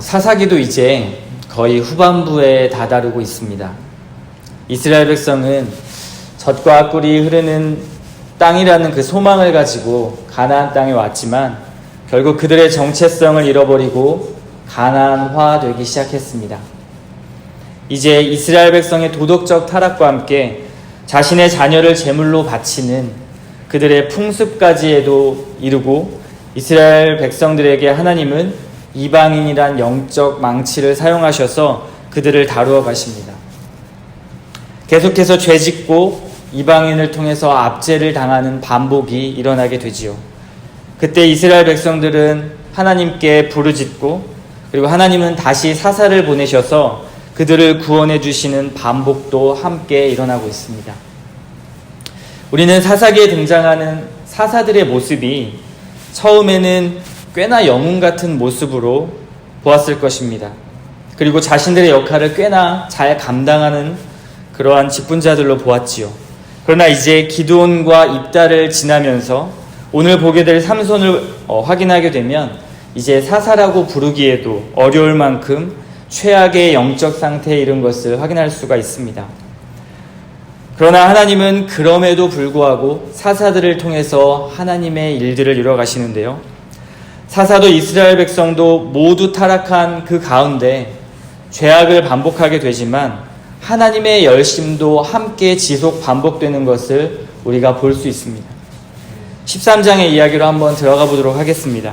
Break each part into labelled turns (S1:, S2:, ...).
S1: 사사기도 이제 거의 후반부에 다다르고 있습니다. 이스라엘 백성은 젖과 꿀이 흐르는 땅이라는 그 소망을 가지고 가나안 땅에 왔지만 결국 그들의 정체성을 잃어버리고 가나안화되기 시작했습니다. 이제 이스라엘 백성의 도덕적 타락과 함께 자신의 자녀를 제물로 바치는 그들의 풍습까지에도 이르고 이스라엘 백성들에게 하나님은 이방인이란 영적 망치를 사용하셔서 그들을 다루어 가십니다. 계속해서 죄짓고 이방인을 통해서 압제를 당하는 반복이 일어나게 되지요. 그때 이스라엘 백성들은 하나님께 부르짖고 그리고 하나님은 다시 사사를 보내셔서 그들을 구원해 주시는 반복도 함께 일어나고 있습니다. 우리는 사사기에 등장하는 사사들의 모습이 처음에는 꽤나 영웅 같은 모습으로 보았을 것입니다. 그리고 자신들의 역할을 꽤나 잘 감당하는 그러한 직분자들로 보았지요. 그러나 이제 기드온과 입다를 지나면서 오늘 보게 될 삼손을 확인하게 되면 이제 사사라고 부르기에도 어려울 만큼 최악의 영적 상태에 이른 것을 확인할 수가 있습니다. 그러나 하나님은 그럼에도 불구하고 사사들을 통해서 하나님의 일들을 이루어 가시는데요. 사사도 이스라엘 백성도 모두 타락한 그 가운데 죄악을 반복하게 되지만 하나님의 열심도 함께 지속 반복되는 것을 우리가 볼 수 있습니다. 13장의 이야기로 한번 들어가 보도록 하겠습니다.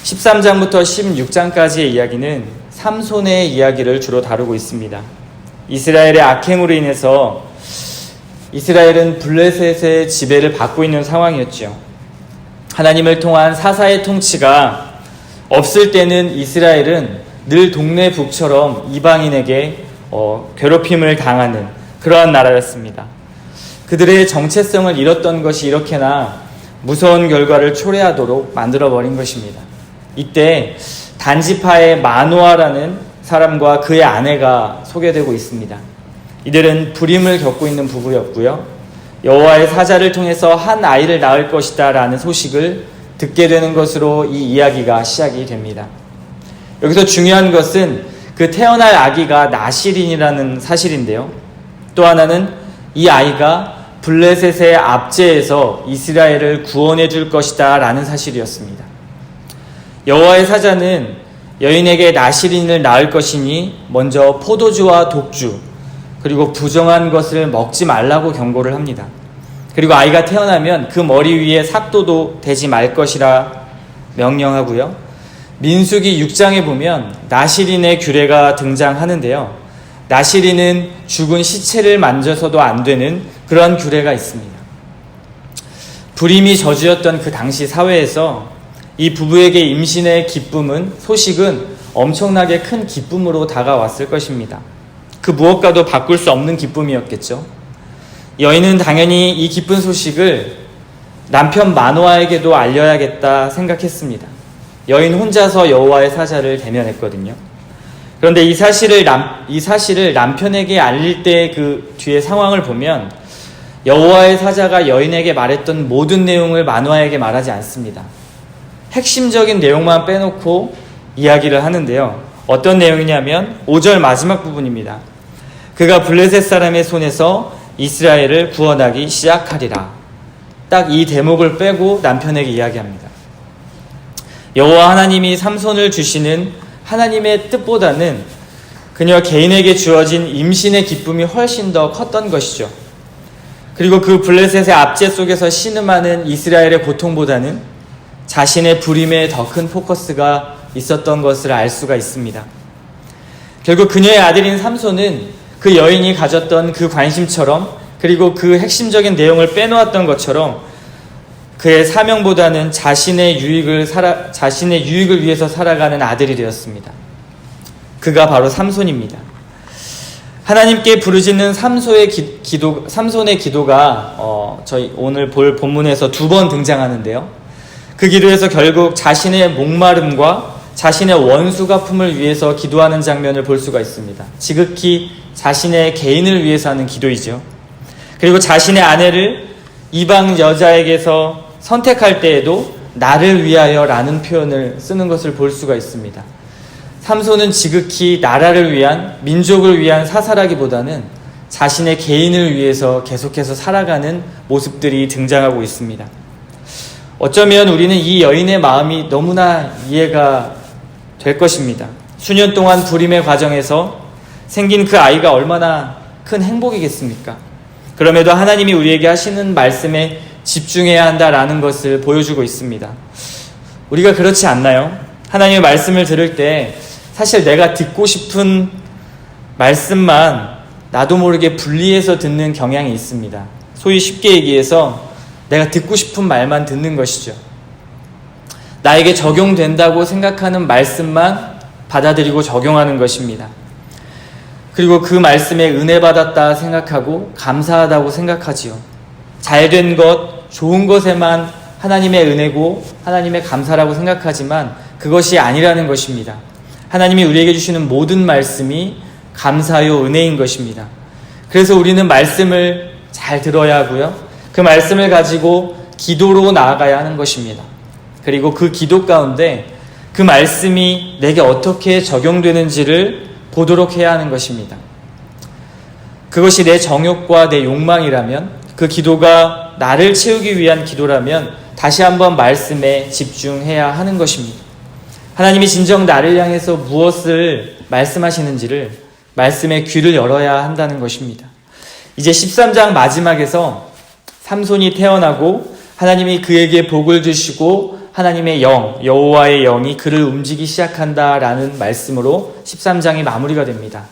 S1: 13장부터 16장까지의 이야기는 삼손의 이야기를 주로 다루고 있습니다. 이스라엘의 악행으로 인해서 이스라엘은 블레셋의 지배를 받고 있는 상황이었죠. 하나님을 통한 사사의 통치가 없을 때는 이스라엘은 늘 동네 북처럼 이방인에게 괴롭힘을 당하는 그러한 나라였습니다. 그들의 정체성을 잃었던 것이 이렇게나 무서운 결과를 초래하도록 만들어버린 것입니다. 이때 단지파의 마노아라는 사람과 그의 아내가 소개되고 있습니다. 이들은 불임을 겪고 있는 부부였고요. 여호와의 사자를 통해서 한 아이를 낳을 것이다 라는 소식을 듣게 되는 것으로 이 이야기가 시작이 됩니다. 여기서 중요한 것은 그 태어날 아기가 나실인이라는 사실인데요. 또 하나는 이 아이가 블레셋의 압제에서 이스라엘을 구원해 줄 것이다 라는 사실이었습니다. 여호와의 사자는 여인에게 나실인을 낳을 것이니 먼저 포도주와 독주 그리고 부정한 것을 먹지 말라고 경고를 합니다. 그리고 아이가 태어나면 그 머리 위에 삭도도 대지 말 것이라 명령하고요. 민수기 6장에 보면 나실인의 규례가 등장하는데요. 나실인은 죽은 시체를 만져서도 안 되는 그런 규례가 있습니다. 불임이 저주였던 그 당시 사회에서 이 부부에게 임신의 소식은 엄청나게 큰 기쁨으로 다가왔을 것입니다. 그 무엇과도 바꿀 수 없는 기쁨이었겠죠. 여인은 당연히 이 기쁜 소식을 남편 마노아에게도 알려야겠다 생각했습니다. 여인 혼자서 여호와의 사자를 대면했거든요. 그런데 이 사실을 남편에게 알릴 때 그 뒤의 상황을 보면 여호와의 사자가 여인에게 말했던 모든 내용을 마노아에게 말하지 않습니다. 핵심적인 내용만 빼놓고 이야기를 하는데요. 어떤 내용이냐면 5절 마지막 부분입니다. 그가 블레셋 사람의 손에서 이스라엘을 구원하기 시작하리라. 딱 이 대목을 빼고 남편에게 이야기합니다. 여호와 하나님이 삼손을 주시는 하나님의 뜻보다는 그녀 개인에게 주어진 임신의 기쁨이 훨씬 더 컸던 것이죠. 그리고 그 블레셋의 압제 속에서 신음하는 이스라엘의 고통보다는 자신의 불임에 더 큰 포커스가 있었던 것을 알 수가 있습니다. 결국 그녀의 아들인 삼손은 그 여인이 가졌던 그 관심처럼 그리고 그 핵심적인 내용을 빼놓았던 것처럼 그의 사명보다는 자신의 유익을 위해서 살아가는 아들이 되었습니다. 그가 바로 삼손입니다. 하나님께 부르짖는 삼손의 기도가 저희 오늘 볼 본문에서 2번 등장하는데요. 그 기도에서 결국 자신의 목마름과 자신의 원수 갚음을 위해서 기도하는 장면을 볼 수가 있습니다. 지극히 자신의 개인을 위해서 하는 기도이죠. 그리고 자신의 아내를 이방 여자에게서 선택할 때에도 나를 위하여 라는 표현을 쓰는 것을 볼 수가 있습니다. 삼손은 지극히 나라를 위한, 민족을 위한 사사라기보다는 자신의 개인을 위해서 계속해서 살아가는 모습들이 등장하고 있습니다. 어쩌면 우리는 이 여인의 마음이 너무나 이해가 될 것입니다. 수년 동안 불임의 과정에서 생긴 그 아이가 얼마나 큰 행복이겠습니까? 그럼에도 하나님이 우리에게 하시는 말씀에 집중해야 한다라는 것을 보여주고 있습니다. 우리가 그렇지 않나요? 하나님의 말씀을 들을 때 사실 내가 듣고 싶은 말씀만 나도 모르게 분리해서 듣는 경향이 있습니다. 소위 쉽게 얘기해서 내가 듣고 싶은 말만 듣는 것이죠. 나에게 적용된다고 생각하는 말씀만 받아들이고 적용하는 것입니다. 그리고 그 말씀에 은혜 받았다 생각하고 감사하다고 생각하지요. 잘된 것, 좋은 것에만 하나님의 은혜고 하나님의 감사라고 생각하지만 그것이 아니라는 것입니다. 하나님이 우리에게 주시는 모든 말씀이 감사요 은혜인 것입니다. 그래서 우리는 말씀을 잘 들어야 하고요. 그 말씀을 가지고 기도로 나아가야 하는 것입니다. 그리고 그 기도 가운데 그 말씀이 내게 어떻게 적용되는지를 보도록 해야 하는 것입니다. 그것이 내 정욕과 내 욕망이라면, 그 기도가 나를 채우기 위한 기도라면 다시 한번 말씀에 집중해야 하는 것입니다. 하나님이 진정 나를 향해서 무엇을 말씀하시는지를 말씀의 귀를 열어야 한다는 것입니다. 이제 13장 마지막에서 삼손이 태어나고 하나님이 그에게 복을 주시고 하나님의 영, 여호와의 영이 그를 움직이기 시작한다라는 말씀으로 13장이 마무리가 됩니다.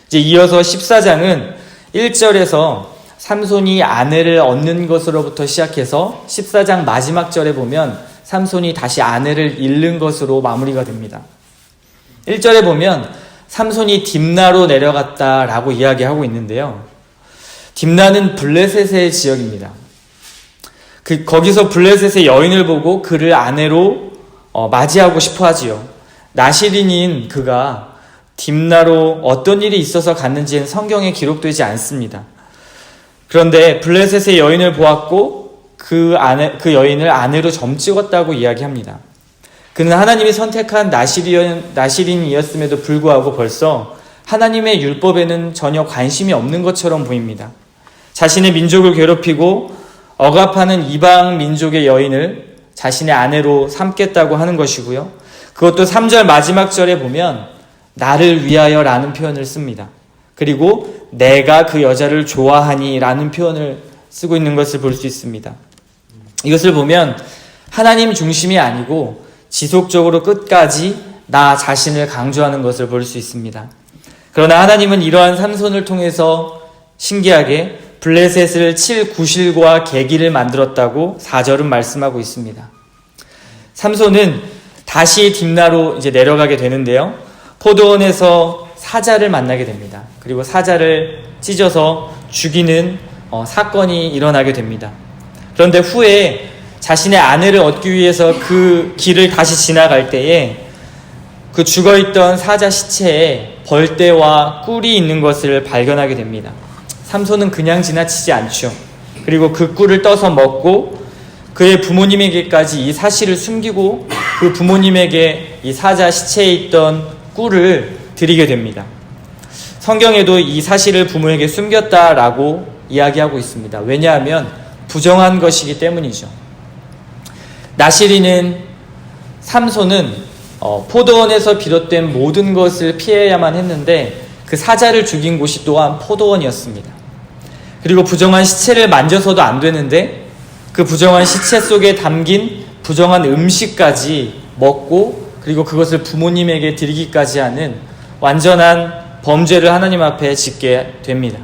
S1: 이제 이어서 14장은 1절에서 삼손이 아내를 얻는 것으로부터 시작해서 14장 마지막 절에 보면 삼손이 다시 아내를 잃는 것으로 마무리가 됩니다. 1절에 보면 삼손이 딥나로 내려갔다라고 이야기하고 있는데요. 딥나는 블레셋의 지역입니다. 거기서 블레셋의 여인을 보고 그를 아내로 맞이하고 싶어 하지요. 나시린인 그가 딥나로 어떤 일이 있어서 갔는지는 성경에 기록되지 않습니다. 그런데 블레셋의 여인을 보았고 그 여인을 아내로 점찍었다고 이야기합니다. 그는 하나님이 선택한 나시린이었음에도 불구하고 벌써 하나님의 율법에는 전혀 관심이 없는 것처럼 보입니다. 자신의 민족을 괴롭히고 억압하는 이방 민족의 여인을 자신의 아내로 삼겠다고 하는 것이고요. 그것도 3절 마지막 절에 보면 나를 위하여 라는 표현을 씁니다. 그리고 내가 그 여자를 좋아하니 라는 표현을 쓰고 있는 것을 볼 수 있습니다. 이것을 보면 하나님 중심이 아니고 지속적으로 끝까지 나 자신을 강조하는 것을 볼 수 있습니다. 그러나 하나님은 이러한 삼손을 통해서 신기하게 블레셋을 칠 구실과 계기를 만들었다고 4절은 말씀하고 있습니다. 삼손은 다시 딥나로 이제 내려가게 되는데요. 포도원에서 사자를 만나게 됩니다. 그리고 사자를 찢어서 죽이는 사건이 일어나게 됩니다. 그런데 후에 자신의 아내를 얻기 위해서 그 길을 다시 지나갈 때에 그 죽어있던 사자 시체에 벌떼와 꿀이 있는 것을 발견하게 됩니다. 삼손은 그냥 지나치지 않죠. 그리고 그 꿀을 떠서 먹고 그의 부모님에게까지 이 사실을 숨기고 그 부모님에게 이 사자 시체에 있던 꿀을 드리게 됩니다. 성경에도 이 사실을 부모에게 숨겼다라고 이야기하고 있습니다. 왜냐하면 부정한 것이기 때문이죠. 나시린은 삼손은 포도원에서 비롯된 모든 것을 피해야만 했는데 그 사자를 죽인 곳이 또한 포도원이었습니다. 그리고 부정한 시체를 만져서도 안 되는데 그 부정한 시체 속에 담긴 부정한 음식까지 먹고 그리고 그것을 부모님에게 드리기까지 하는 완전한 범죄를 하나님 앞에 짓게 됩니다.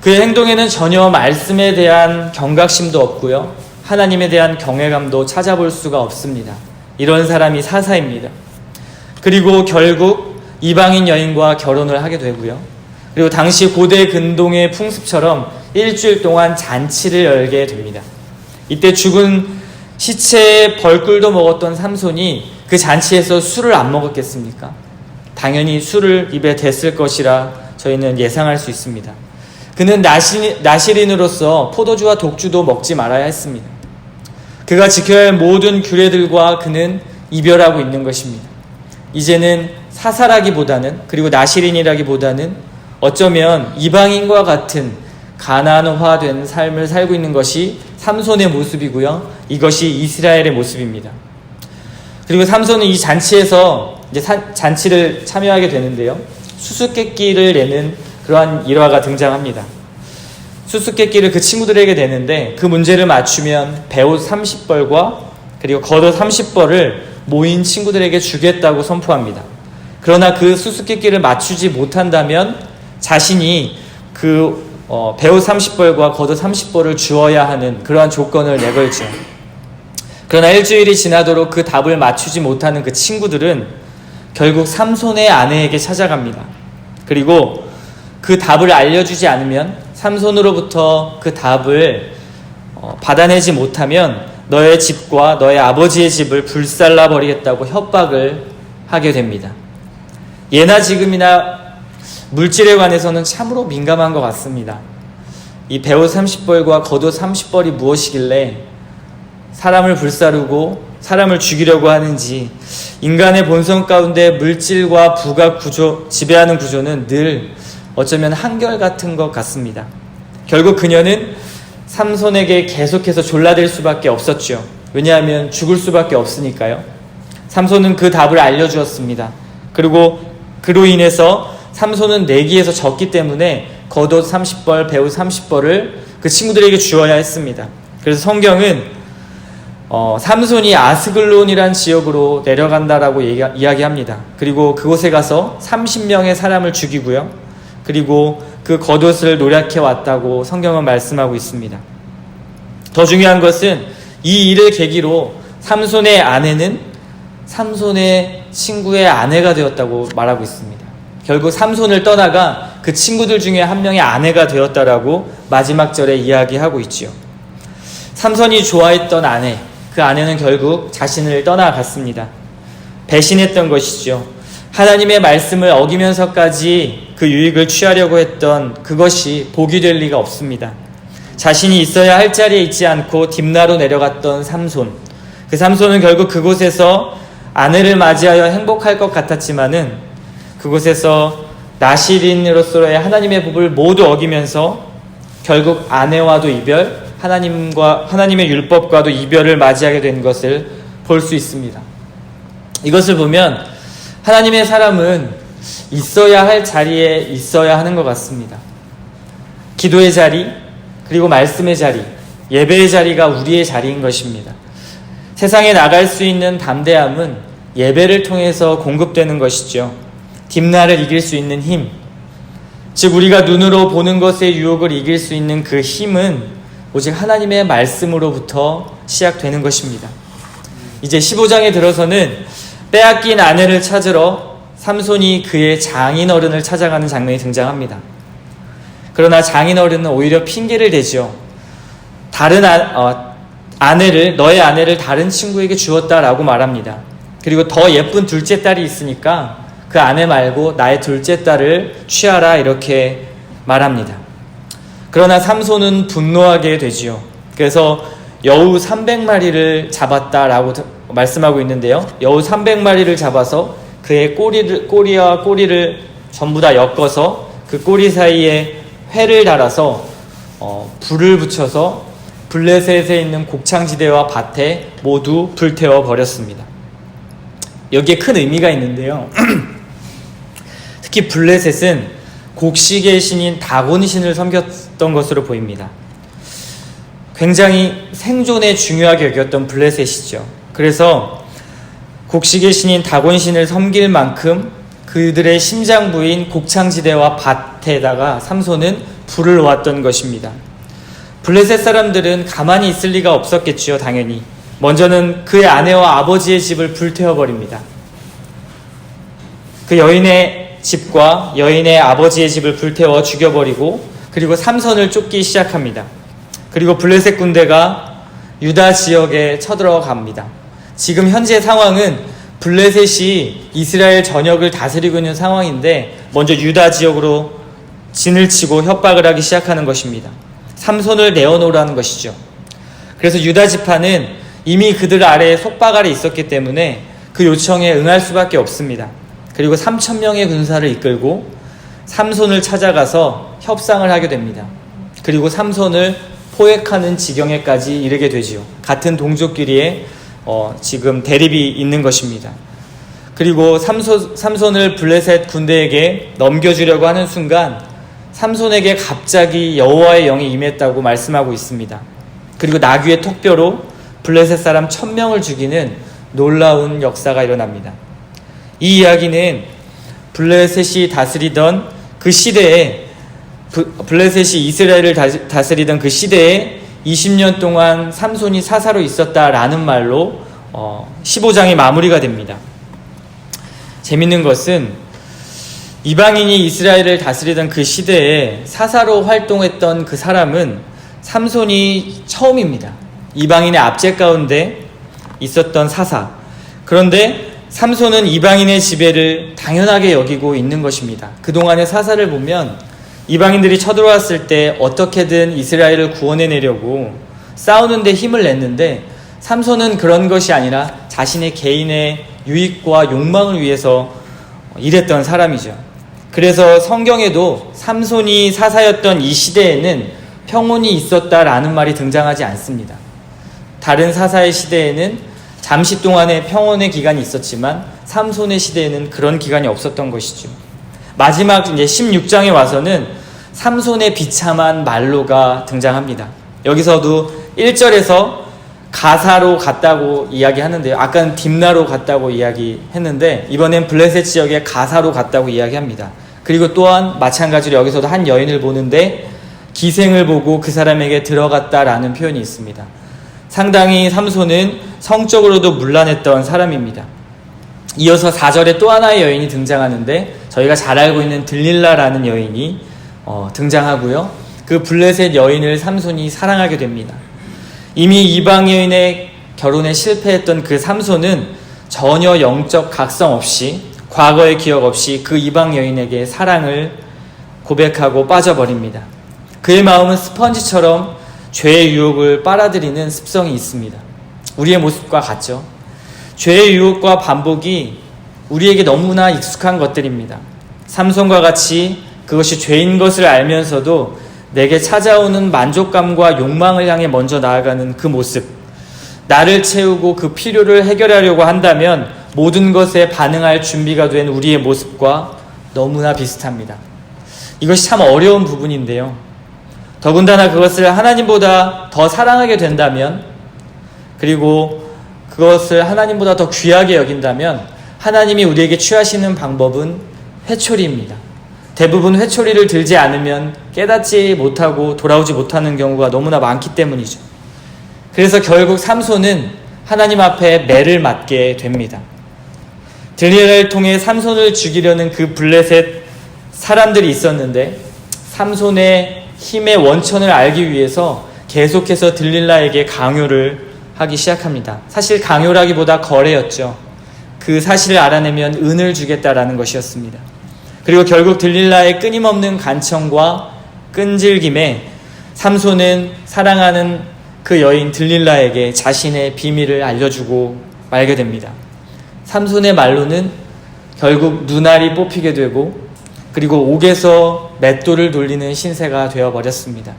S1: 그의 행동에는 전혀 말씀에 대한 경각심도 없고요. 하나님에 대한 경외감도 찾아볼 수가 없습니다. 이런 사람이 사사입니다. 그리고 결국 이방인 여인과 결혼을 하게 되고요. 그리고 당시 고대 근동의 풍습처럼 일주일 동안 잔치를 열게 됩니다. 이때 죽은 시체의 벌꿀도 먹었던 삼손이 그 잔치에서 술을 안 먹었겠습니까? 당연히 술을 입에 댔을 것이라 저희는 예상할 수 있습니다. 그는 나시린으로서 포도주와 독주도 먹지 말아야 했습니다. 그가 지켜야 할 모든 규례들과 그는 이별하고 있는 것입니다. 이제는 사사라기보다는, 그리고 나시린이라기보다는 어쩌면 이방인과 같은 가난화된 삶을 살고 있는 것이 삼손의 모습이고요. 이것이 이스라엘의 모습입니다. 그리고 삼손은 이 잔치에서 이제 잔치를 참여하게 되는데요. 수수께끼를 내는 그러한 일화가 등장합니다. 수수께끼를 그 친구들에게 내는데 그 문제를 맞추면 배옷 30벌과 그리고 겉옷 30벌을 모인 친구들에게 주겠다고 선포합니다. 그러나 그 수수께끼를 맞추지 못한다면 자신이 그 배옷 30벌과 겉옷 30벌을 주어야 하는 그러한 조건을 내걸죠. 그러나 일주일이 지나도록 그 답을 맞추지 못하는 그 친구들은 결국 삼손의 아내에게 찾아갑니다. 그리고 그 답을 알려주지 않으면, 삼손으로부터 그 답을 받아내지 못하면 너의 집과 너의 아버지의 집을 불살라 버리겠다고 협박을 하게 됩니다. 예나 지금이나 물질에 관해서는 참으로 민감한 것 같습니다. 이 배옷 30벌과 겉옷 30벌이 무엇이길래 사람을 불사르고 사람을 죽이려고 하는지, 인간의 본성 가운데 물질과 부가 지배하는 구조는 늘 어쩌면 한결같은 것 같습니다. 결국 그녀는 삼손에게 계속해서 졸라댈 수밖에 없었죠. 왜냐하면 죽을 수밖에 없으니까요. 삼손은 그 답을 알려주었습니다. 그리고 그로 인해서 삼손은 내기에서 졌기 때문에 겉옷 30벌, 배옷 30벌을 그 친구들에게 주어야 했습니다. 그래서 성경은 삼손이 아스글론이란 지역으로 내려간다라고 이야기합니다. 그리고 그곳에 가서 30명의 사람을 죽이고요. 그리고 그 겉옷을 노략해 왔다고 성경은 말씀하고 있습니다. 더 중요한 것은 이 일을 계기로 삼손의 아내는 삼손의 친구의 아내가 되었다고 말하고 있습니다. 결국 삼손을 떠나가 그 친구들 중에 한 명의 아내가 되었다라고 마지막 절에 이야기하고 있지요. 삼손이 좋아했던 아내, 그 아내는 결국 자신을 떠나갔습니다. 배신했던 것이죠. 하나님의 말씀을 어기면서까지 그 유익을 취하려고 했던 그것이 복이 될 리가 없습니다. 자신이 있어야 할 자리에 있지 않고 딥나로 내려갔던 삼손. 그 삼손은 결국 그곳에서 아내를 맞이하여 행복할 것 같았지만은 그곳에서 나시린으로서의 하나님의 법을 모두 어기면서 결국 아내와도 이별, 하나님의 율법과도 이별을 맞이하게 된 것을 볼 수 있습니다. 이것을 보면 하나님의 사람은 있어야 할 자리에 있어야 하는 것 같습니다. 기도의 자리, 그리고 말씀의 자리, 예배의 자리가 우리의 자리인 것입니다. 세상에 나갈 수 있는 담대함은 예배를 통해서 공급되는 것이죠. 딥나를 이길 수 있는 힘, 즉 우리가 눈으로 보는 것의 유혹을 이길 수 있는 그 힘은 오직 하나님의 말씀으로부터 시작되는 것입니다. 이제 15장에 들어서는 빼앗긴 아내를 찾으러 삼손이 그의 장인어른을 찾아가는 장면이 등장합니다. 그러나 장인어른은 오히려 핑계를 대죠. 너의 아내를 다른 친구에게 주었다라고 말합니다. 그리고 더 예쁜 둘째 딸이 있으니까 그 아내 말고 나의 둘째 딸을 취하라, 이렇게 말합니다. 그러나 삼손은 분노하게 되지요. 그래서 여우 300마리를 잡았다라고 말씀하고 있는데요. 여우 300마리를 잡아서 그의 꼬리와 꼬리를 전부 다 엮어서 그 꼬리 사이에 회를 달아서 불을 붙여서 블레셋에 있는 곡창지대와 밭에 모두 불태워 버렸습니다. 여기에 큰 의미가 있는데요. 특히 블레셋은 곡식의 신인 다곤 신을 섬겼던 것으로 보입니다. 굉장히 생존에 중요하게 여겼던 블레셋이죠. 그래서 곡식의 신인 다곤 신을 섬길 만큼 그들의 심장부인 곡창지대와 밭에다가 삼손은 불을 놓았던 것입니다. 블레셋 사람들은 가만히 있을 리가 없었겠지요. 당연히 먼저는 그의 아내와 아버지의 집을 불태워버립니다. 그 여인의 집과 여인의 아버지의 집을 불태워 죽여버리고, 그리고 삼손을 쫓기 시작합니다. 그리고 블레셋 군대가 유다 지역에 쳐들어갑니다. 지금 현재 상황은 블레셋이 이스라엘 전역을 다스리고 있는 상황인데 먼저 유다 지역으로 진을 치고 협박을 하기 시작하는 것입니다. 삼손을 내어놓으라는 것이죠. 그래서 유다 지파는 이미 그들 아래에 속박 아래 있었기 때문에 그 요청에 응할 수밖에 없습니다. 그리고 3,000명의 군사를 이끌고 삼손을 찾아가서 협상을 하게 됩니다. 그리고 삼손을 포획하는 지경에까지 이르게 되지요. 같은 동족끼리의 지금 대립이 있는 것입니다. 그리고 삼손을 블레셋 군대에게 넘겨주려고 하는 순간 삼손에게 갑자기 여호와의 영이 임했다고 말씀하고 있습니다. 그리고 나귀의 턱뼈로 블레셋 사람 1,000명을 죽이는 놀라운 역사가 일어납니다. 이 이야기는 블레셋이 다스리던 그 시대에, 블레셋이 이스라엘을 다스리던 그 시대에 20년 동안 삼손이 사사로 있었다라는 말로 15장이 마무리가 됩니다. 재밌는 것은 이방인이 이스라엘을 다스리던 그 시대에 사사로 활동했던 그 사람은 삼손이 처음입니다. 이방인의 압제 가운데 있었던 사사. 그런데 삼손은 이방인의 지배를 당연하게 여기고 있는 것입니다. 그동안의 사사를 보면 이방인들이 쳐들어왔을 때 어떻게든 이스라엘을 구원해내려고 싸우는 데 힘을 냈는데 삼손은 그런 것이 아니라 자신의 개인의 유익과 욕망을 위해서 일했던 사람이죠. 그래서 성경에도 삼손이 사사였던 이 시대에는 평온이 있었다라는 말이 등장하지 않습니다. 다른 사사의 시대에는 잠시 동안의 평온의 기간이 있었지만 삼손의 시대에는 그런 기간이 없었던 것이죠. 마지막 이제 16장에 와서는 삼손의 비참한 말로가 등장합니다. 여기서도 1절에서 가사로 갔다고 이야기하는데요. 아까는 딥나로 갔다고 이야기했는데 이번엔 블레셋 지역에 가사로 갔다고 이야기합니다. 그리고 또한 마찬가지로 여기서도 한 여인을 보는데 기생을 보고 그 사람에게 들어갔다라는 표현이 있습니다. 상당히 삼손은 성적으로도 문란했던 사람입니다. 이어서 4절에 또 하나의 여인이 등장하는데 저희가 잘 알고 있는 들릴라라는 여인이 등장하고요. 그 블레셋 여인을 삼손이 사랑하게 됩니다. 이미 이방 여인의 결혼에 실패했던 그 삼손은 전혀 영적 각성 없이 과거의 기억 없이 그 이방 여인에게 사랑을 고백하고 빠져버립니다. 그의 마음은 스펀지처럼 죄의 유혹을 빨아들이는 습성이 있습니다. 우리의 모습과 같죠. 죄의 유혹과 반복이 우리에게 너무나 익숙한 것들입니다. 삼손과 같이 그것이 죄인 것을 알면서도 내게 찾아오는 만족감과 욕망을 향해 먼저 나아가는 그 모습, 나를 채우고 그 필요를 해결하려고 한다면 모든 것에 반응할 준비가 된 우리의 모습과 너무나 비슷합니다. 이것이 참 어려운 부분인데요. 더군다나 그것을 하나님보다 더 사랑하게 된다면, 그리고 그것을 하나님보다 더 귀하게 여긴다면 하나님이 우리에게 취하시는 방법은 회초리입니다. 대부분 회초리를 들지 않으면 깨닫지 못하고 돌아오지 못하는 경우가 너무나 많기 때문이죠. 그래서 결국 삼손은 하나님 앞에 매를 맞게 됩니다. 들릴라를 통해 삼손을 죽이려는 그 블레셋 사람들이 있었는데 삼손의 힘의 원천을 알기 위해서 계속해서 들릴라에게 강요를 하기 시작합니다. 사실 강요라기보다 거래였죠. 그 사실을 알아내면 은을 주겠다라는 것이었습니다. 그리고 결국 들릴라의 끊임없는 간청과 끈질김에 삼손은 사랑하는 그 여인 들릴라에게 자신의 비밀을 알려주고 말게 됩니다. 삼손의 말로는 결국 눈알이 뽑히게 되고 그리고 옥에서 맷돌을 돌리는 신세가 되어버렸습니다.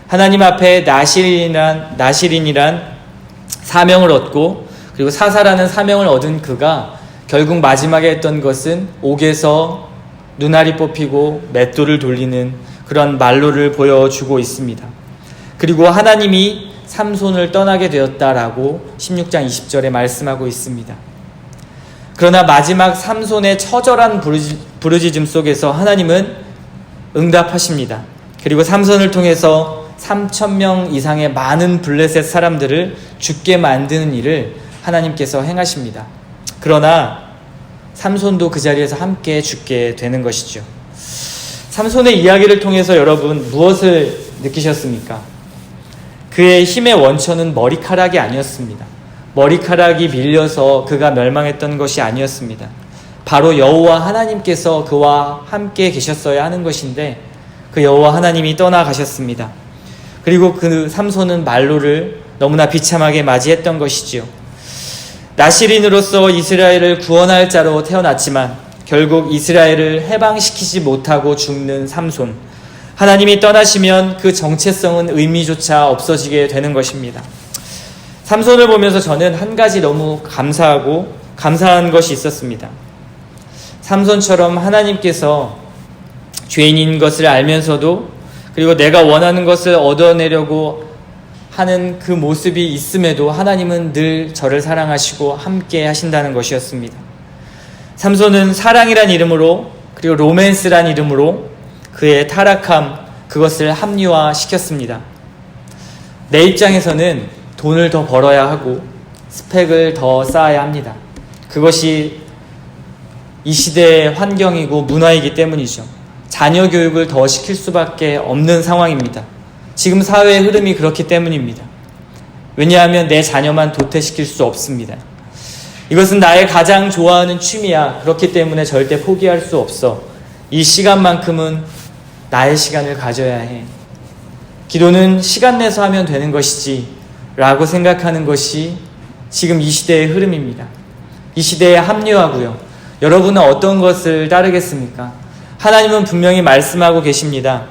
S1: 하나님 앞에 나시린이란 사명을 얻고 그리고 사사라는 사명을 얻은 그가 결국 마지막에 했던 것은 옥에서 눈알이 뽑히고 맷돌을 돌리는 그런 말로를 보여주고 있습니다. 그리고 하나님이 삼손을 떠나게 되었다라고 16장 20절에 말씀하고 있습니다. 그러나 마지막 삼손의 처절한 부르짖음 속에서 하나님은 응답하십니다. 그리고 삼손을 통해서 3,000명 이상의 많은 블레셋 사람들을 죽게 만드는 일을 하나님께서 행하십니다. 그러나 삼손도 그 자리에서 함께 죽게 되는 것이죠. 삼손의 이야기를 통해서 여러분 무엇을 느끼셨습니까? 그의 힘의 원천은 머리카락이 아니었습니다. 머리카락이 밀려서 그가 멸망했던 것이 아니었습니다. 바로 여호와 하나님께서 그와 함께 계셨어야 하는 것인데 그 여호와 하나님이 떠나가셨습니다. 그리고 그 삼손은 말로를 너무나 비참하게 맞이했던 것이지요. 나시린으로서 이스라엘을 구원할 자로 태어났지만 결국 이스라엘을 해방시키지 못하고 죽는 삼손. 하나님이 떠나시면 그 정체성은 의미조차 없어지게 되는 것입니다. 삼손을 보면서 저는 한 가지 너무 감사한 것이 있었습니다. 삼손처럼 하나님께서 죄인인 것을 알면서도 그리고 내가 원하는 것을 얻어내려고 하는 그 모습이 있음에도 하나님은 늘 저를 사랑하시고 함께 하신다는 것이었습니다. 삼손은 사랑이란 이름으로 그리고 로맨스란 이름으로 그의 타락함 그것을 합리화시켰습니다. 내 입장에서는 돈을 더 벌어야 하고 스펙을 더 쌓아야 합니다. 그것이 이 시대의 환경이고 문화이기 때문이죠. 자녀 교육을 더 시킬 수밖에 없는 상황입니다. 지금 사회의 흐름이 그렇기 때문입니다. 왜냐하면 내 자녀만 도태시킬 수 없습니다. 이것은 나의 가장 좋아하는 취미야. 그렇기 때문에 절대 포기할 수 없어. 이 시간만큼은 나의 시간을 가져야 해. 기도는 시간 내서 하면 되는 것이지 라고 생각하는 것이 지금 이 시대의 흐름입니다. 이 시대에 합리화고요. 여러분은 어떤 것을 따르겠습니까? 하나님은 분명히 말씀하고 계십니다.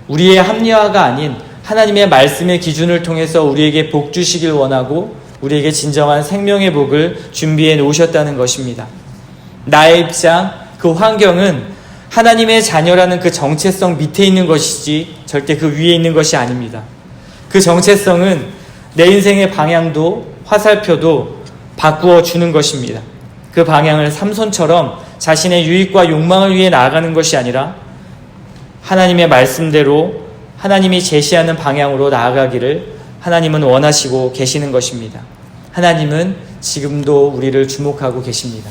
S1: 우리의 합리화가 아닌 하나님의 말씀의 기준을 통해서 우리에게 복 주시길 원하고 우리에게 진정한 생명의 복을 준비해 놓으셨다는 것입니다. 나의 입장, 그 환경은 하나님의 자녀라는 그 정체성 밑에 있는 것이지 절대 그 위에 있는 것이 아닙니다. 그 정체성은 내 인생의 방향도 화살표도 바꾸어 주는 것입니다. 그 방향을 삼손처럼 자신의 유익과 욕망을 위해 나아가는 것이 아니라 하나님의 말씀대로 하나님이 제시하는 방향으로 나아가기를 하나님은 원하시고 계시는 것입니다. 하나님은 지금도 우리를 주목하고 계십니다.